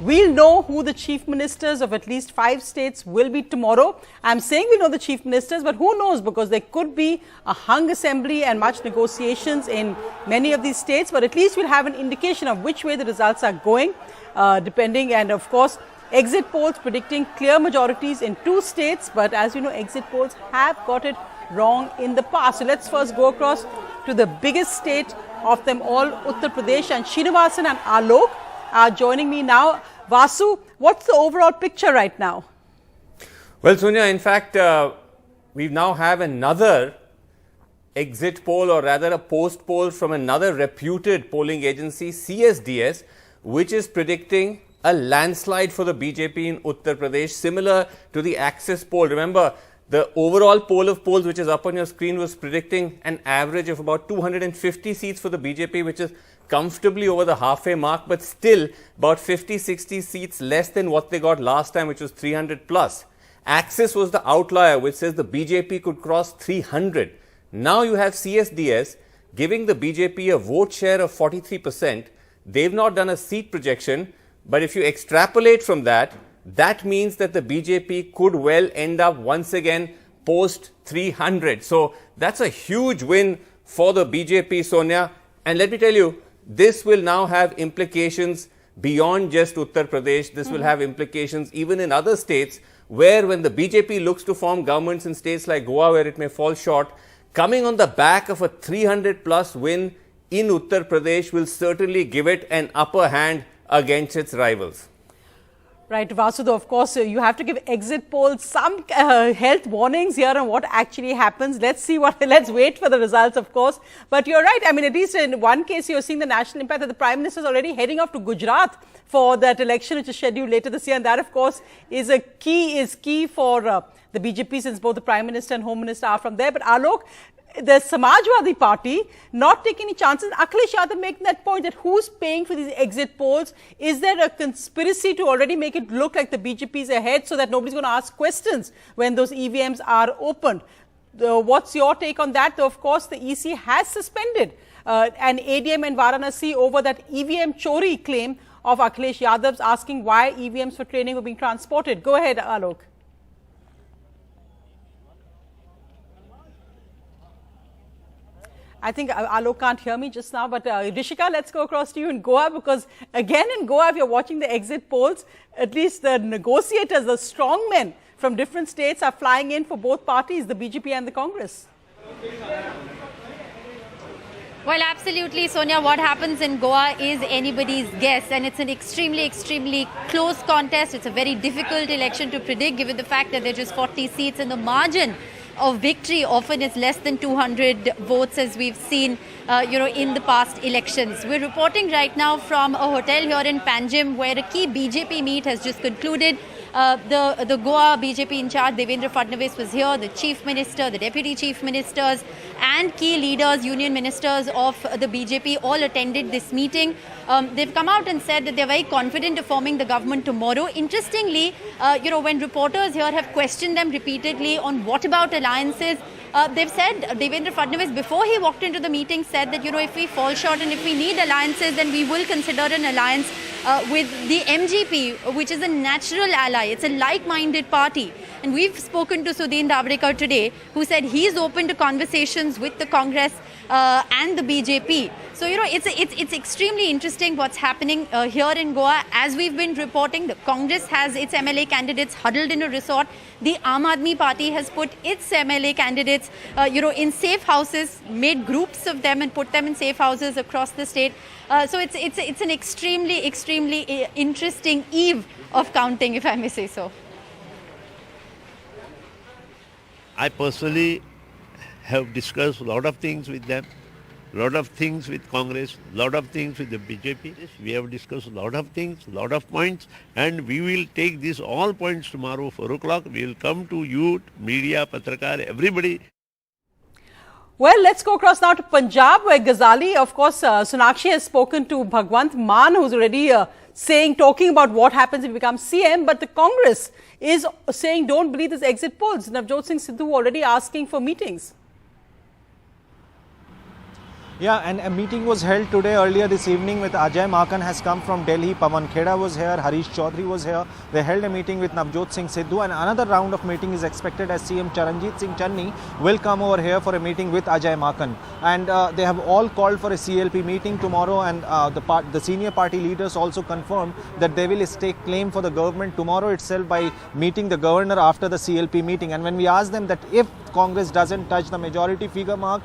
We'll know who the chief ministers of at least 5 states will be tomorrow. I'm saying we know the chief ministers, but who knows, because there could be a hung assembly and much negotiations in many of these states, but at least we'll have an indication of which way the results are going, depending. And of course, exit polls predicting clear majorities in 2 states, but as you know, exit polls have got it wrong in the past. So let's first go across to the biggest state of them all, Uttar Pradesh, and Srinivasan and Alok are joining me now. Vasu, what's the overall picture right now? Well, Sonia, in fact, we now have another exit poll, or rather a post poll from another reputed polling agency, CSDS, which is predicting a landslide for the BJP in Uttar Pradesh, similar to the Axis poll. Remember, the overall poll of polls, which is up on your screen, was predicting an average of about 250 seats for the BJP, which is comfortably over the halfway mark, but still about 50-60 seats less than what they got last time, which was 300 plus. Axis was the outlier, which says the BJP could cross 300. Now you have CSDS giving the BJP a vote share of 43%. They've not done a seat projection, but if you extrapolate from that, that means that the BJP could well end up once again post 300. So that's a huge win for the BJP, Sonia. And let me tell you, this will now have implications beyond just Uttar Pradesh. This will have implications even in other states, where when the BJP looks to form governments in states like Goa, where it may fall short, coming on the back of a 300 plus win in Uttar Pradesh will certainly give it an upper hand against its rivals. Right, Vasudev, of course, you have to give exit polls some health warnings here on what actually happens. Let's wait for the results, of course. But you're right. I mean, at least in one case, you're seeing the national impact that the Prime Minister is already heading off to Gujarat for that election, which is scheduled later this year. And that, of course, is key for the BJP, since both the Prime Minister and Home Minister are from there. But Alok, the Samajwadi Party not taking any chances. Akhilesh Yadav making that point that who's paying for these exit polls? Is there a conspiracy to already make it look like the BJP is ahead so that nobody's going to ask questions when those EVMs are opened? What's your take on that? Though, of course, the EC has suspended an ADM in Varanasi over that EVM chori claim of Akhilesh Yadav's, asking why EVMs for training were being transported. Go ahead, Alok. I think Alok can't hear me just now, but Rishika, let's go across to you in Goa, because again in Goa, if you're watching the exit polls, at least the negotiators, the strongmen from different states are flying in for both parties, the BJP and the Congress. Well, absolutely, Sonia. What happens in Goa is anybody's guess, and it's an extremely close contest. It's a very difficult election to predict, given the fact that there are just 40 seats, and the margin of victory often is less than 200 votes, as we've seen in the past elections. We're reporting right now from a hotel here in Panjim, where a key BJP meet has just concluded. The Goa BJP in charge, Devendra Fadnavis, was here. The Chief Minister, the Deputy Chief Ministers and key leaders, union ministers of the BJP all attended this meeting. They've come out and said that they're very confident of forming the government tomorrow. Interestingly, when reporters here have questioned them repeatedly on what about alliances, they've said, Devendra Fadnavis, before he walked into the meeting, said that, if we fall short and if we need alliances, then we will consider an alliance with the MGP, which is a natural ally. It's a like-minded party. And we've spoken to Sudhin Davdekar today, who said he's open to conversations with the Congress and the BJP. So, it's extremely interesting what's happening here in Goa. As we've been reporting, the Congress has its MLA candidates huddled in a resort. The Aam Aadmi Party has put its MLA candidates, in safe houses, made groups of them and put them in safe houses across the state. So it's an extremely interesting eve of counting, if I may say so. I personally have discussed a lot of things with them, a lot of things with Congress, a lot of things with the BJP. We have discussed a lot of things, a lot of points, and we will take these all points tomorrow, 4 o'clock. We will come to you, media, Patrakar, everybody. Well, let's go across now to Punjab, where Ghazali, of course, Sonakshi has spoken to Bhagwant Mann, who's already talking about what happens if he becomes CM, but the Congress is saying don't believe this exit polls. Navjot Singh Sidhu already asking for meetings. Yeah, and a meeting was held today earlier this evening with Ajay Makan has come from Delhi, Pawan Kheda was here, Harish Chaudhary was here. They held a meeting with Navjot Singh Sidhu, and another round of meeting is expected as CM Charanjit Singh Channi will come over here for a meeting with Ajay Makan. And they have all called for a CLP meeting tomorrow, and the senior party leaders also confirmed that they will stake claim for the government tomorrow itself by meeting the governor after the CLP meeting. And when we asked them that if Congress doesn't touch the majority figure mark,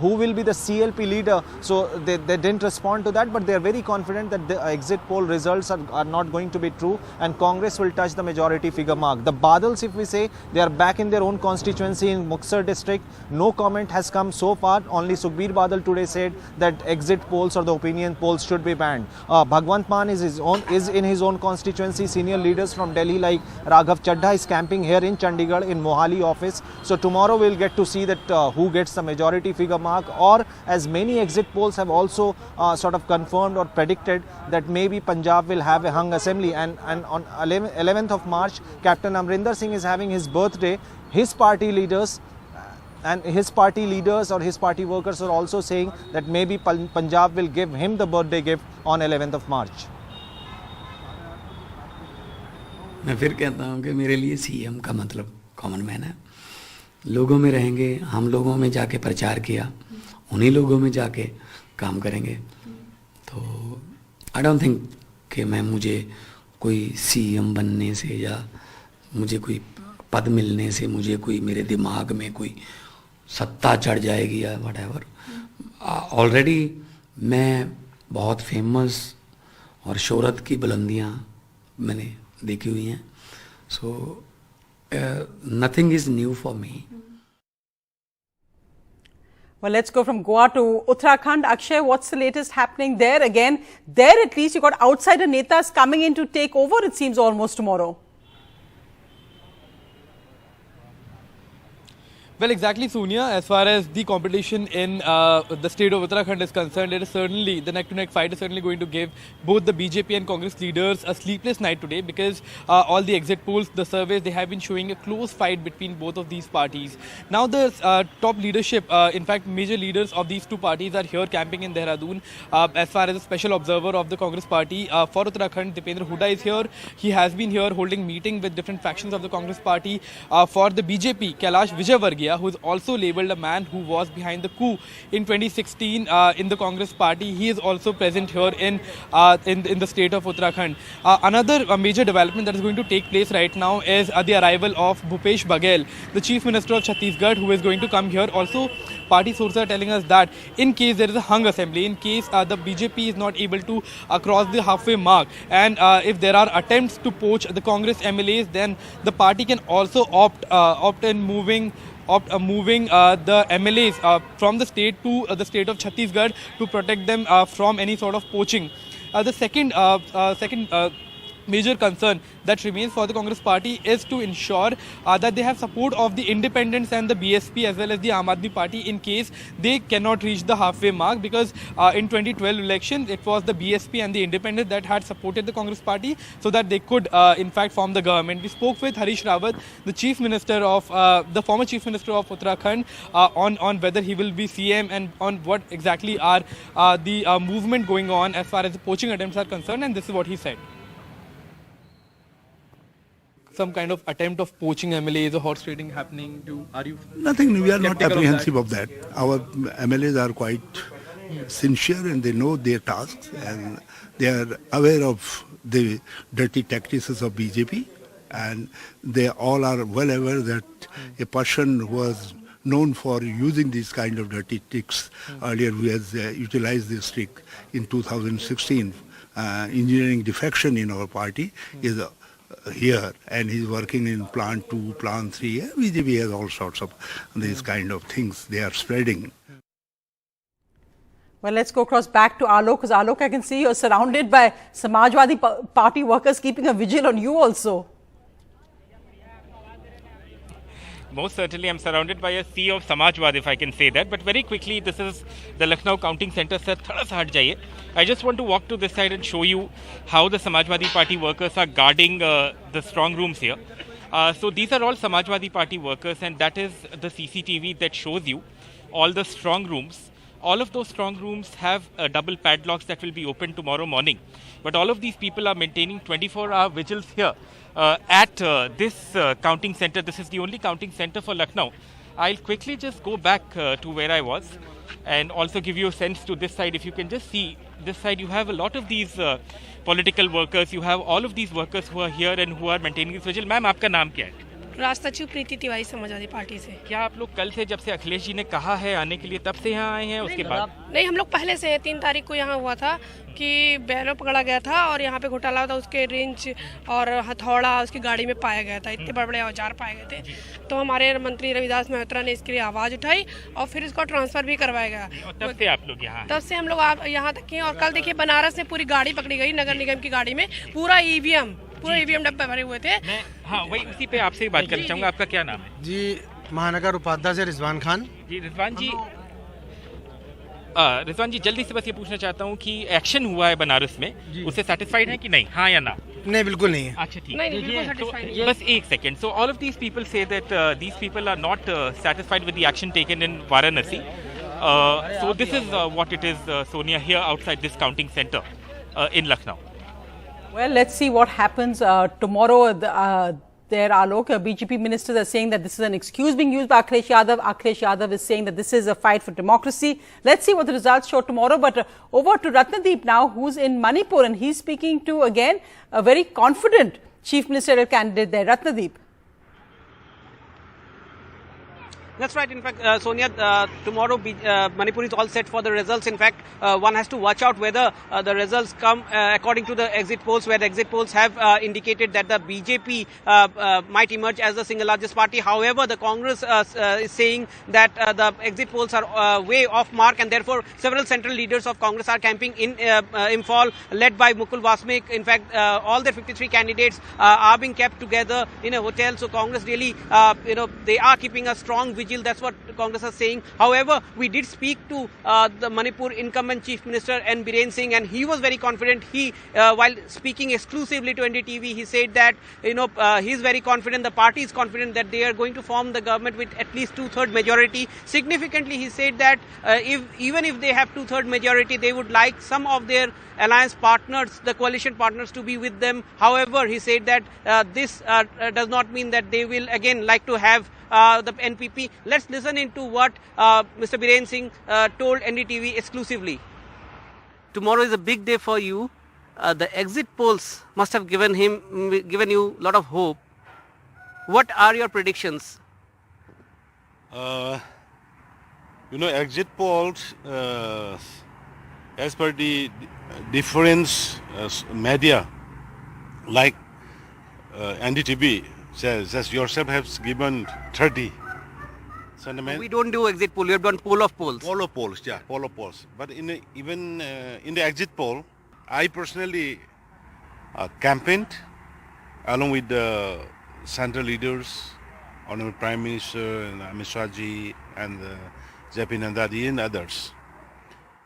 who will be the CLP leader? So they didn't respond to that, but they are very confident that the exit poll results are not going to be true and Congress will touch the majority figure mark. The Badals, if we say, they are back in their own constituency in Muxar district. No comment has come so far. Only Sukhbir Badal today said that exit polls or the opinion polls should be banned. Bhagwant Mann is in his own constituency. Senior leaders from Delhi like Raghav Chadha is camping here in Chandigarh in Mohali office. So tomorrow we'll get to see that who gets the majority figure mark, or as many exit polls have also sort of confirmed or predicted that maybe Punjab will have a hung assembly, and on 11th of March Captain Amrinder Singh is having his birthday. His party leaders or his party workers are also saying that maybe Punjab will give him the birthday gift on 11th of March. मैं फिर कहता हूँ कि मेरे लिए CM का मतलब common man है. लोगों में रहेंगे, हम लोगों में जाके प्रचार किया, उन्हीं लोगों में जाके काम करेंगे. तो आई डोंट थिंक कि मुझे कोई सीएम बनने से या मुझे कोई पद मिलने से मुझे कोई मेरे दिमाग में कोई सत्ता चढ़ जाएगी या व्हाटएवर. ऑलरेडी मैं बहुत फेमस और शोहरत की बुलंदियाँ मैंने देखी हुई हैं. सो nothing is new for me. Well, let's go from Goa to Uttarakhand. Akshay, what's the latest happening there? Again, there at least you got outsider netas coming in to take over, it seems, almost tomorrow. Well, exactly, Sonia. As far as the competition in the state of Uttarakhand is concerned, it is certainly, the neck-to-neck fight is certainly going to give both the BJP and Congress leaders a sleepless night today, because all the exit polls, the surveys, they have been showing a close fight between both of these parties. Now the top leadership, in fact major leaders of these two parties are here camping in Dehradun. As far as a special observer of the Congress party for Uttarakhand, Dipendra Hooda is here. He has been here holding meeting with different factions of the Congress party. For the BJP, Kailash Vijayvargiya, who is also labelled a man who was behind the coup in 2016 in the Congress party, he is also present here in the state of Uttarakhand. Another major development that is going to take place right now is the arrival of Bhupesh Baghel, the Chief Minister of Chhattisgarh, who is going to come here. Also, party sources are telling us that in case there is a hung assembly, in case the BJP is not able to cross the halfway mark, and if there are attempts to poach the Congress MLAs, then the party can also opt in moving the MLAs from the state to the state of Chhattisgarh to protect them from any sort of poaching. The second major concern that remains for the Congress party is to ensure that they have support of the independents and the BSP as well as the Aam Aadmi party in case they cannot reach the halfway mark, because in 2012 elections it was the BSP and the independents that had supported the Congress party so that they could in fact form the government. We spoke with Harish Rawat, the Chief Minister of the former Chief Minister of Uttarakhand, on whether he will be CM and on what exactly are the movement going on as far as the poaching attempts are concerned, and this is what he said. Some kind of attempt of poaching MLAs or horse trading happening? Are you? Nothing. We are not apprehensive of that. Our MLAs are quite sincere and they know their tasks and they are aware of the dirty tactics of BJP, and they all are well aware that a person who was known for using these kind of dirty tricks earlier, who has utilized this trick in 2016, engineering defection in our party, is here, and he's working in plant 2, plant 3. BJP has all sorts of these kind of things they are spreading. Well, let's go across back to Alok, because Alok, I can see you're surrounded by Samajwadi Party workers keeping a vigil on you also. Most certainly, I'm surrounded by a sea of Samajwad, if I can say that. But very quickly, this is the Lucknow Counting Centre. Sir, thoda sa hat jaiye. I just want to walk to this side and show you how the Samajwadi Party workers are guarding the strong rooms here. So these are all Samajwadi Party workers, and that is the CCTV that shows you all the strong rooms all of those strong rooms have double padlocks that will be open tomorrow morning. But all of these people are maintaining 24-hour vigils here at this counting center. This is the only counting center for Lucknow. I'll quickly just go back to where I was and also give you a sense to this side. If you can just see this side, you have a lot of these political workers. You have all of these workers who are here and who are maintaining this vigil. Ma'am, आपका नाम क्या है? राष्ट्रचू प्रीति Tiwari Samajwadi party से। क्या आप लोग कल से, जब से अखिलेश जी ने कहा है आने के लिए, तब से यहाँ आए हैं? उसके बाद नहीं, हम लोग पहले से 3 तारीख को यहाँ हुआ था कि बैनर पकड़ा गया था और यहाँ पे घोटाला था, उसके रेंज और हथौड़ा उसकी गाड़ी में पाया गया था, इतने बड़े बड़े औजार पाए गए थे। तो हमारे मंत्री रविदास मेहत्रा ने इसके लिए आवाज़ उठाई और फिर इसको ट्रांसफर भी करवाया गया। तब से आप लोग यहाँ? तब से हम लोग यहाँ तक किए। और कल देखिए बनारस में पूरी गाड़ी पकड़ी गई, नगर निगम की गाड़ी में पूरा ईवीएम डब्बे भरे हुए थे। हाँ, वही उसी पे आपसे बात करना चाहूँगा। आपका क्या नाम है? जी, महानगर उपाध्यक्ष से रिजवान खान। जी रिजवान जी, जल्दी से बस ये पूछना चाहता हूँ कि एक्शन हुआ है बनारस में, उससे सेटिस्फाइड है कि नहीं? हाँ या ना? नहीं, बिल्कुल नहीं है। अच्छा, ठीक। बस एक second. So all of these people say that these people are not satisfied with the action taken in Varanasi. So this is what it is, Sonia, here outside this counting center in Lucknow. Well, let's see what happens tomorrow. There are local BJP ministers are saying that this is an excuse being used by Akhilesh Yadav. Akhilesh Yadav is saying that this is a fight for democracy. Let's see what the results show tomorrow. But over to Ratnadeep now, who's in Manipur, and he's speaking to, again, a very confident chief ministerial candidate there. Ratnadeep. That's right. In fact, Sonia, tomorrow Manipur is all set for the results. In fact, one has to watch out whether the results come according to the exit polls, where the exit polls have indicated that the BJP might emerge as the single largest party. However, the Congress is saying that the exit polls are way off mark, and therefore several central leaders of Congress are camping in Imphal, led by Mukul Wasnik. In fact, all their 53 candidates are being kept together in a hotel. So Congress really, they are keeping a strong vigil. That's what Congress is saying. However, we did speak to the Manipur incumbent Chief Minister N. Biren Singh, and he was very confident. He, while speaking exclusively to NDTV, he said that he's very confident. The party is confident that they are going to form the government with at least 2/3 majority. Significantly, he said that even if they have 2/3 majority, they would like some of their alliance partners, the coalition partners, to be with them. However, he said that this does not mean that they will again like to have the NPP. Let's listen into what Mr. Biren Singh told NDTV exclusively. Tomorrow is a big day for you. The exit polls must have given you a lot of hope. What are your predictions? Exit polls, as per the different media, like NDTV, says yourself has given 30. So we don't do exit poll. We have done poll of polls. Poll of polls, yeah, poll of polls. But even in the exit poll, I personally campaigned along with the central leaders, Honorable Prime Minister and Amit Shah ji and J.P. Nandadi and others.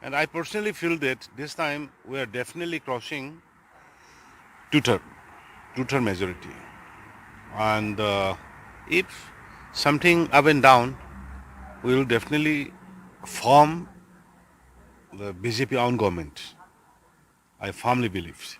And I personally feel that this time we are definitely crossing two-third majority. And if something up and down, we will definitely form the BJP own government. I firmly believe.